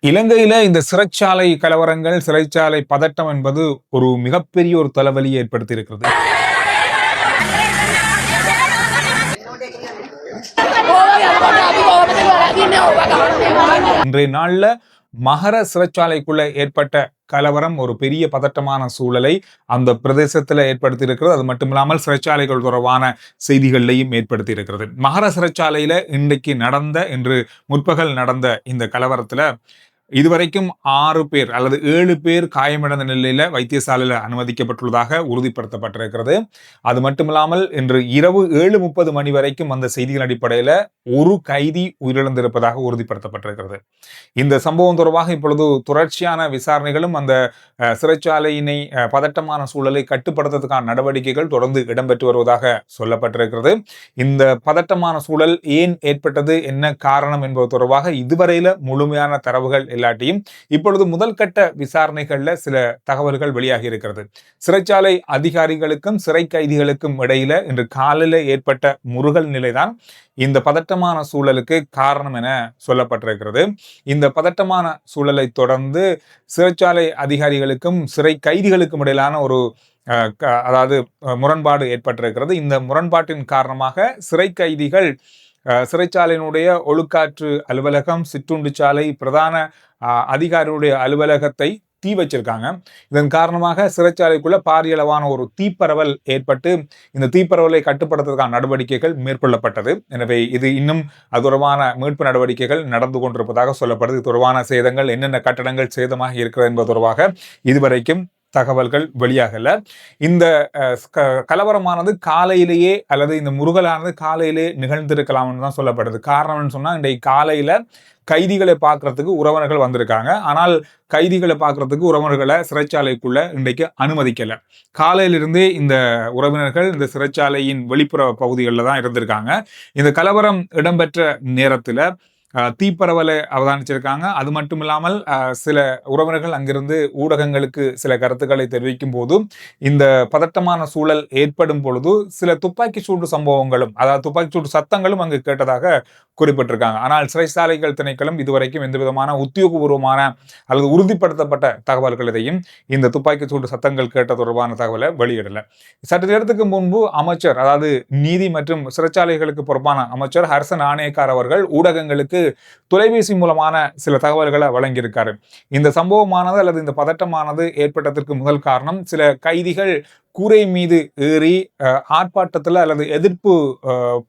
இலங்கையில இந்த சிறைச்சாலை கலவரங்கள், சிறைச்சாலை பதட்டம் என்பது ஒரு மிகப்பெரிய ஒரு தலைவலியை ஏற்படுத்தி இருக்கிறது. இன்றைய நாள்ல மகர சிறைச்சாலைக்குள்ள ஏற்பட்ட கலவரம் ஒரு பெரிய பதட்டமான சூழலை அந்த பிரதேசத்துல ஏற்படுத்தி இருக்கிறது. அது மட்டுமில்லாமல் சிறைச்சாலைகள் தொடர்பான செய்திகளையும் ஏற்படுத்தி இருக்கிறது. மகர சிறைச்சாலையில இன்று முற்பகல் நடந்த இந்த கலவரத்துல இதுவரைக்கும் 6 பேர் அல்லது 7 பேர் காயமடைந்த நிலையில வைத்தியசாலையில் அனுமதிக்கப்பட்டுள்ளதாக உறுதிப்படுத்தப்பட்டிருக்கிறது. அது மட்டுமில்லாமல் இன்று இரவு 7:30 மணி வரைக்கும் அந்த செய்திகள் அடிப்படையில் ஒரு கைதி உயிரிழந்திருப்பதாக உறுதிப்படுத்தப்பட்டிருக்கிறது. இந்த சம்பவம் தொடர்பாக இப்பொழுது தொடர்ச்சியான விசாரணைகளும் அந்த சிறைச்சாலையினை பதட்டமான சூழலை கட்டுப்படுத்துவதற்கான நடவடிக்கைகள் தொடர்ந்து இடம்பெற்று வருவதாக சொல்லப்பட்டிருக்கிறது. இந்த பதட்டமான சூழல் ஏன் ஏற்பட்டது, என்ன காரணம் என்பது தொடர்பாக இதுவரையில முழுமையான தரவுகள் இல்லாட்டியும் இப்பொழுது முதல் கட்ட விசாரணைகள்ல சில தகவல்கள் வெளியாகி இருக்கிறது. சிறைச்சாலை அதிகாரிகளுக்கும் சிறை கைதிகளுக்கும் இடையில இன்று காலையில ஏற்பட்ட முருகல் நிலைதான் இந்த பதட்டமான சூழலுக்கு காரணம் என சொல்லப்பட்டிருக்கிறது. இந்த பதட்டமான சூழலை தொடர்ந்து சிறைச்சாலை அதிகாரிகளுக்கும் சிறை கைதிகளுக்கும் இடையிலான ஒரு முரண்பாடு ஏற்பட்டிருக்கிறது. இந்த முரண்பாட்டின் காரணமாக சிறை கைதிகள் சிறைச்சாலையினுடைய ஒழுக்காற்று அலுவலகம், சிற்றுண்டிச்சாலை, பிரதான அதிகாரியுடைய அலுவலகத்தை தீ வச்சிருக்காங்க. இதன் காரணமாக சிறைச்சாலைக்குள்ள பாரிய அளவான ஒரு தீப்பரவல் ஏற்பட்டு இந்த தீப்பரவலை கட்டுப்படுத்துவதற்கான நடவடிக்கைகள் மேற்கொள்ளப்பட்டது. எனவே இது இன்னும் அது தொடர்பான மீட்பு நடவடிக்கைகள் நடந்து கொண்டிருப்பதாக சொல்லப்படுது. இது தொடர்பான சேதங்கள், என்னென்ன கட்டடங்கள் சேதமாக இருக்கிறது என்பது தொடர்பாக இதுவரைக்கும் தகவல்கள் வெளியாகல. இந்த கலவரமானது காலையிலேயே அல்லது இந்த முருகலானது காலையிலே நிகழ்ந்திருக்கலாம்னு தான் சொல்லப்படுது. காரணம்னு சொன்னா இன்றைக்கு காலையில கைதிகளை பார்க்கறதுக்கு உறவினர்கள் வந்திருக்காங்க. ஆனால் கைதிகளை பார்க்கறதுக்கு உறவினர்களை சிறைச்சாலைக்குள்ள இன்றைக்கு அனுமதிக்கல. காலையிலிருந்தே இந்த உறவினர்கள் இந்த சிறைச்சாலையின் வெளிப்புற பகுதிகளில் தான் இருந்திருக்காங்க. இந்த கலவரம் இடம்பெற்ற நேரத்துல தீப்பரவலை அவதானிச்சிருக்காங்க. அது மட்டும் இல்லாமல் சில உறவினர்கள் அங்கிருந்து ஊடகங்களுக்கு சில கருத்துக்களை தெரிவிக்கும் போது இந்த பதட்டமான சூழல் ஏற்படும் பொழுது சில துப்பாக்கி சூடு சம்பவங்களும், அதாவது துப்பாக்கி சூடு சத்தங்களும் அங்கு கேட்டதாக குறிப்பிட்டிருக்காங்க. ஆனால் சிறைச்சாலைகள் திணைக்களம் இதுவரைக்கும் எந்த விதமான உத்தியோகபூர்வமான அல்லது உறுதிப்படுத்தப்பட்ட தகவல்கள் எதையும் இந்த துப்பாக்கி சூடு சத்தங்கள் கேட்ட தொடர்பான தகவலை வெளியிடல. சற்று நேரத்துக்கு முன்பு அமைச்சர், அதாவது நீதி மற்றும் சிறைச்சாலைகளுக்கு பொறுப்பான அமைச்சர் ஹர்சன் ஆனேக்கார் அவர்கள் ஊடகங்களுக்கு தொலைபேசி மூலமான சில தகவல்களை வழங்கியிருக்காரு. இந்த சம்பவமானது அல்லது இந்த பதட்டமானது ஏற்பட்டதற்கு முதல் காரணம் சில கைதிகள் கூரை மீது ஏறி ஆர்ப்பாட்டத்தில் அல்லது எதிர்ப்பு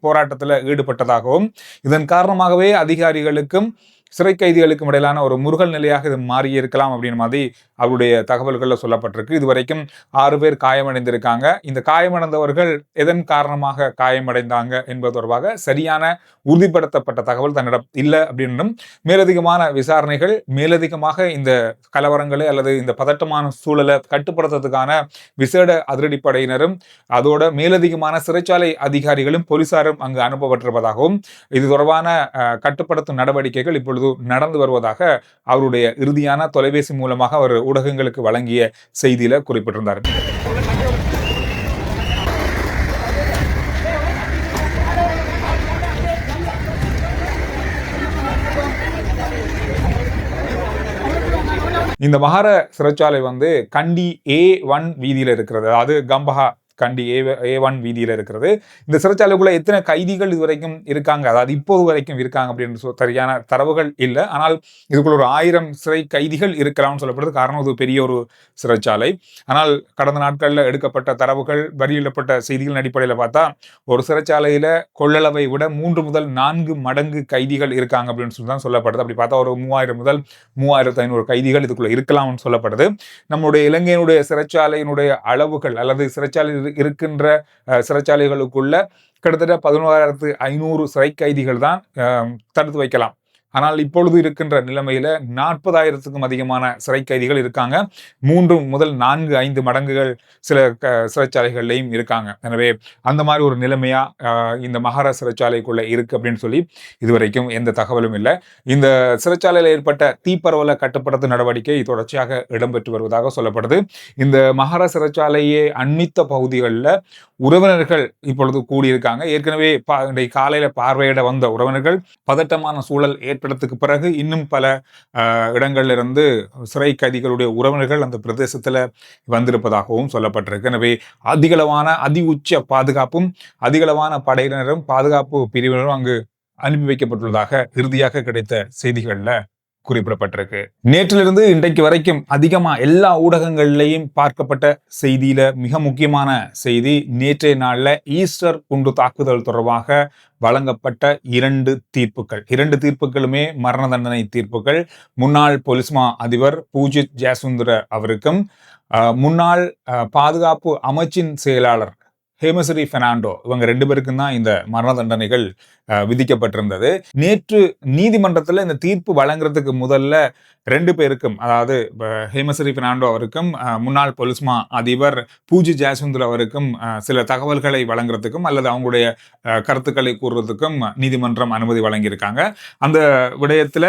போராட்டத்தில் ஈடுபட்டதாகவும் இதன் காரணமாகவே அதிகாரிகளுக்கும் சிறை கைதிகளுக்கும் இடையிலான ஒரு முருகல் நிலையாக இது மாறி இருக்கலாம் அப்படின்னு மாதிரி அவருடைய தகவல்களில் சொல்லப்பட்டிருக்கு. இதுவரைக்கும் 6 பேர் காயமடைந்திருக்காங்க. இந்த காயமடைந்தவர்கள் எதன் காரணமாக காயமடைந்தாங்க என்பது தொடர்பாக சரியான உறுதிப்படுத்தப்பட்ட தகவல் தன்னிடம் இல்லை அப்படின்னும், மேலதிகமான விசாரணைகள் மேலதிகமாக இந்த கலவரங்களை அல்லது இந்த பதட்டமான சூழலை கட்டுப்படுத்துறதுக்கான விசேட அதிரடிப்படையினரும் அதோட மேலதிகமான சிறைச்சாலை அதிகாரிகளும் போலீசாரும் அங்கு அனுப்பப்பட்டிருப்பதாகவும் இது தொடர்பான கட்டுப்படுத்தும் நடவடிக்கைகள் இப்பொழுது நடந்து வருவதாக அவருடைய இறுதியான தொலைபேசி மூலமாக அவர் ஊடகங்களுக்கு வழங்கிய செய்தியில குறிப்பிட்டிருந்தார். இந்த மகர சிறைச்சாலை கண்டி A1 வீதியில இருக்கிறது. அதாவது கம்பஹா கண்டி A1 வீதியில இருக்கிறது. இந்த சிறைச்சாலைக்குள்ள எத்தனை கைதிகள் இதுவரைக்கும் இருக்காங்க, அதாவது இப்போது வரைக்கும் இருக்காங்க அப்படின்னு சரியான தரவுகள் இல்லை. ஆனால் இதுக்குள்ள ஒரு 1000 சிறை கைதிகள் இருக்கலாம்னு சொல்லப்படுது. காரணம் இது பெரிய ஒரு சிறைச்சாலை. ஆனால் கடந்த நாட்களில் எடுக்கப்பட்ட தரவுகள், வெளியிடப்பட்ட செய்திகளின் அடிப்படையில் பார்த்தா ஒரு சிறைச்சாலையில கொள்ளளவை விட 3 முதல் 4 மடங்கு கைதிகள் இருக்காங்க அப்படின்னு சொல்லி தான் சொல்லப்படுது. அப்படி பார்த்தா ஒரு 3000 முதல் 3500 கைதிகள் இதுக்குள்ள இருக்கலாம்னு சொல்லப்படுது. நம்முடைய இலங்கையினுடைய சிறைச்சாலையினுடைய அளவுகள் அல்லது சிறைச்சாலை இருக்கின்ற சிறைச்சாலைகளுக்குள்ள கிட்டத்தட்ட 11,500 சிறை கைதிகள் தான் தடுத்து வைக்கலாம். ஆனால் இப்பொழுது இருக்கின்ற நிலைமையில 40,000க்கும் அதிகமான சிறை கைதிகள் இருக்காங்க. 3 முதல் 4, 5 மடங்குகள் சில சிறைச்சாலைகள்லையும் இருக்காங்க. எனவே அந்த மாதிரி ஒரு நிலைமையா இந்த மகர சிறைச்சாலைக்குள்ள இருக்கு அப்படின்னு சொல்லி இதுவரைக்கும் எந்த தகவலும் இல்லை. இந்த சிறைச்சாலையில் ஏற்பட்ட தீப்பரவலை கட்டுப்படுத்தும் நடவடிக்கை தொடர்ச்சியாக இடம்பெற்று வருவதாக சொல்லப்படுது. இந்த மகர சிறைச்சாலையை அண்மித்த பகுதிகளில் உறவினர்கள் இப்பொழுது கூடியிருக்காங்க. ஏற்கனவே காலையில பார்வையிட வந்த உறவினர்கள் பதட்டமான சூழல் ஏற்பட்டதுக்கு பிறகு இன்னும் பல இடங்கள்ல இருந்து சிறை கைதிகளுடைய உறவினர்கள் அந்த பிரதேசத்துல வந்திருப்பதாகவும் சொல்லப்பட்டிருக்கு. எனவே அதிகளவான அதி உச்ச பாதுகாப்பும் அதிகளவான படையினரும் பாதுகாப்பு பிரிவினரும் அங்கு அனுப்பி வைக்கப்பட்டுள்ளதாக இறுதியாக கிடைத்த செய்திகள்ல குறிப்பிடப்பட்டிருக்கு. நேற்றிலிருந்து இன்றைக்கு வரைக்கும் அதிகமா எல்லா ஊடகங்கள்லையும் பார்க்கப்பட்ட செய்தியில மிக முக்கியமான செய்தி, நேற்றைய நாள்ல ஈஸ்டர் குண்டு தாக்குதல் தொடர்பாக வழங்கப்பட்ட இரண்டு தீர்ப்புகளுமே மரண தண்டனை தீர்ப்புகள். முன்னாள் பொலிஸ்மா அதிபர் பூஜித் ஜெயசுந்தர அவருக்கும் முன்னாள் பாதுகாப்பு அமைச்சின் செயலாளர் ஹேமஸ்ரீ பெர்னாண்டோ இவங்க 2 பேருக்கும் தான் இந்த மரண தண்டனைகள் விதிக்கப்பட்டிருந்தது. நேற்று நீதிமன்றத்தில் இந்த தீர்ப்பு வழங்குறதுக்கு முதல்ல 2 பேருக்கும், அதாவது ஹேமஸ்ரீ பெர்னாண்டோ அவருக்கும் முன்னாள் பொலிஸ்மா அதிபர் பூஜி ஜெயசுந்தர் அவருக்கும் சில தகவல்களை வழங்குறதுக்கும் அல்லது அவங்களுடைய கருத்துக்களை கூறுறதுக்கும் நீதிமன்றம் அனுமதி வழங்கியிருக்காங்க. அந்த விடயத்துல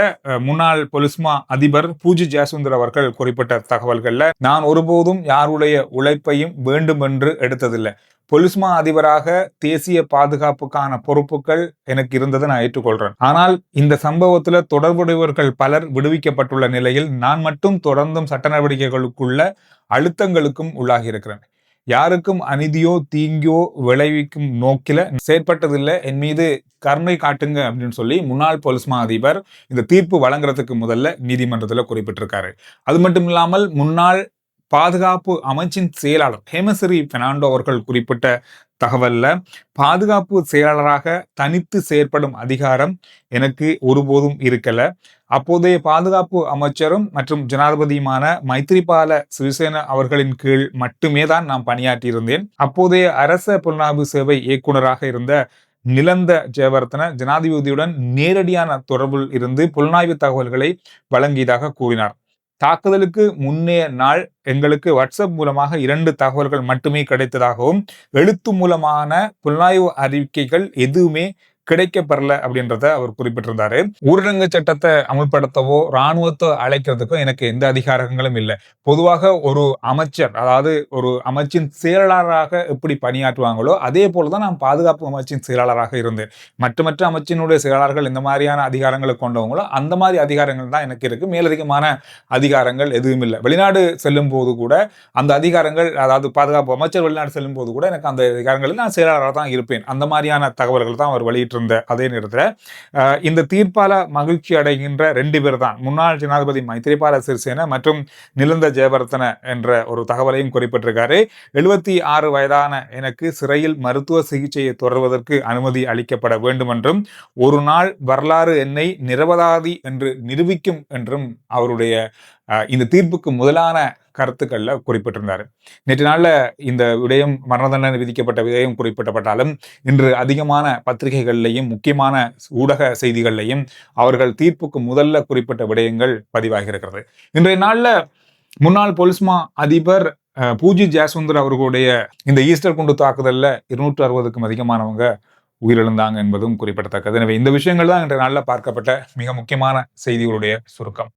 முன்னாள் பொலிஸ்மா அதிபர் பூஜி ஜெயசுந்தர் அவர்கள் குறிப்பிட்ட தகவல்கள்ல, நான் ஒருபோதும் யாருடைய உழைப்பையும் வேண்டும் என்று எடுத்ததில்லை. பொலிஸ்மா அதிபராக தேசிய பாதுகாப்புக்கான பொறுப்புகள் எனக்கு இருந்ததை நான் ஏற்றுக்கொள்றேன். ஆனால் இந்த சம்பவத்துல தொடர்புடையவர்கள் பலர் விடுவிக்கப்பட்டுள்ள நிலையில் நான் மட்டும் தொடர்ந்தும் சட்ட நடவடிக்கைகளுக்குள்ள அழுத்தங்களுக்கும் உள்ளாகி இருக்கிறேன். யாருக்கும் அநீதியோ தீங்கியோ விளைவிக்கும் நோக்கில செயற்பட்டதில்லை, என் மீது கருணை காட்டுங்க அப்படின்னு சொல்லி முன்னாள் பொலிஸ்மா அதிபர் இந்த தீர்ப்பு வழங்குறதுக்கு முதல்ல நீதிமன்றத்துல குறிப்பிட்டிருக்காரு. அது மட்டும் இல்லாமல் முன்னாள் பாதுகாப்பு அமைச்சின் செயலாளர் ஹேமஸ்ரீ பெர்னாண்டோ அவர்கள் குறிப்பிட்ட தகவல்ல, பாதுகாப்பு செயலாளராக தனித்து செயற்படும் அதிகாரம் எனக்கு ஒருபோதும் இருக்கல. அப்போதைய பாதுகாப்பு அமைச்சரும் மற்றும் ஜனாதிபதியுமான மைத்ரிபால சிறிசேன அவர்களின் கீழ் மட்டுமே தான் நான் பணியாற்றியிருந்தேன். அப்போதைய அரச புலனாய்வு சேவை இயக்குநராக இருந்த நிலந்த ஜெயவர்தன ஜனாதிபதியுடன் நேரடியான தொடர்பில் இருந்து புலனாய்வு தகவல்களை வழங்கியதாக கூறினார். தாக்குதலுக்கு முன்னைய நாள் எங்களுக்கு வாட்ஸ்அப் மூலமாக 2 தகவல்கள் மட்டுமே கிடைத்ததாகவும், எழுத்து மூலமான புலனாய்வு அறிக்கைகள் எதுவுமே கிடைக்கப்பெறல அப்படின்றத அவர் குறிப்பிட்டிருந்தாரு. ஊரடங்கு சட்டத்தை அமல்படுத்தவோ ராணுவத்தை அழைக்கிறதுக்கோ எனக்கு எந்த அதிகாரங்களும் இல்லை. பொதுவாக ஒரு அமைச்சர், அதாவது ஒரு அமைச்சின் செயலாளராக எப்படி பணியாற்றுவாங்களோ அதே போலதான் நான் பாதுகாப்பு அமைச்சின் செயலாளராக இருந்தேன். மற்ற அமைச்சினுடைய செயலாளர்கள் இந்த மாதிரியான அதிகாரங்களை கொண்டவங்களோ அந்த மாதிரி அதிகாரங்கள் தான் எனக்கு இருக்கு. மேலதிகமான அதிகாரங்கள் எதுவும் இல்லை. வெளிநாடு செல்லும் போது கூட அந்த அதிகாரங்கள், அதாவது பாதுகாப்பு அமைச்சர் வெளிநாடு செல்லும் போது கூட எனக்கு அந்த அதிகாரங்களில் நான் செயலாளராக தான் இருப்பேன். அந்த மாதிரியான தகவல்கள் தான் அவர் வெளியிட்டு அதே நேரத்தில் இந்த தீர்ப்பால மகிழ்ச்சி அடைகின்ற 2 பேர் தான் முன்னாள் ஜனாதிபதி மைத்ரிபால சிறிசேன மற்றும் நிலந்த ஜெயவர்தன என்ற ஒரு தகவலையும் குறிப்பிட்டிருக்காரு. 76 வயதான எனக்கு சிறையில் மருத்துவ சிகிச்சையை தொடர்வதற்கு அனுமதி அளிக்கப்பட வேண்டும் என்றும், ஒரு நாள் வரலாறு என்னை நிரபராதி என்று நிரூபிக்கும் என்றும் அவருடைய இந்த தீர்ப்புக்கு முதலான கருத்துக்கள்ல குறிப்பிட்டிருந்தாரு. நேற்று நாள்ல இந்த விடயம், மரண தண்டனை விதிக்கப்பட்ட விடயம் குறிப்பிடப்பட்டாலும் இன்று அதிகமான பத்திரிகைகள்லையும் முக்கியமான ஊடக செய்திகள்லையும் அவர்கள் தீர்ப்புக்கு முதல்ல குறிப்பிட்ட விடயங்கள் பதிவாகி இருக்கிறது. இன்றைய நாள்ல முன்னாள் பொலிஸ்மா அதிபர் பூஜி ஜெயசுந்தர் அவர்களுடைய இந்த ஈஸ்டர் குண்டு தாக்குதல்ல 260க்கும் அதிகமானவங்க உயிரிழந்தாங்க என்பதும் குறிப்பிடத்தக்கது. எனவே இந்த விஷயங்கள் தான் இன்றைய நாள்ல பார்க்கப்பட்ட மிக முக்கியமான செய்திகளுடைய சுருக்கம்.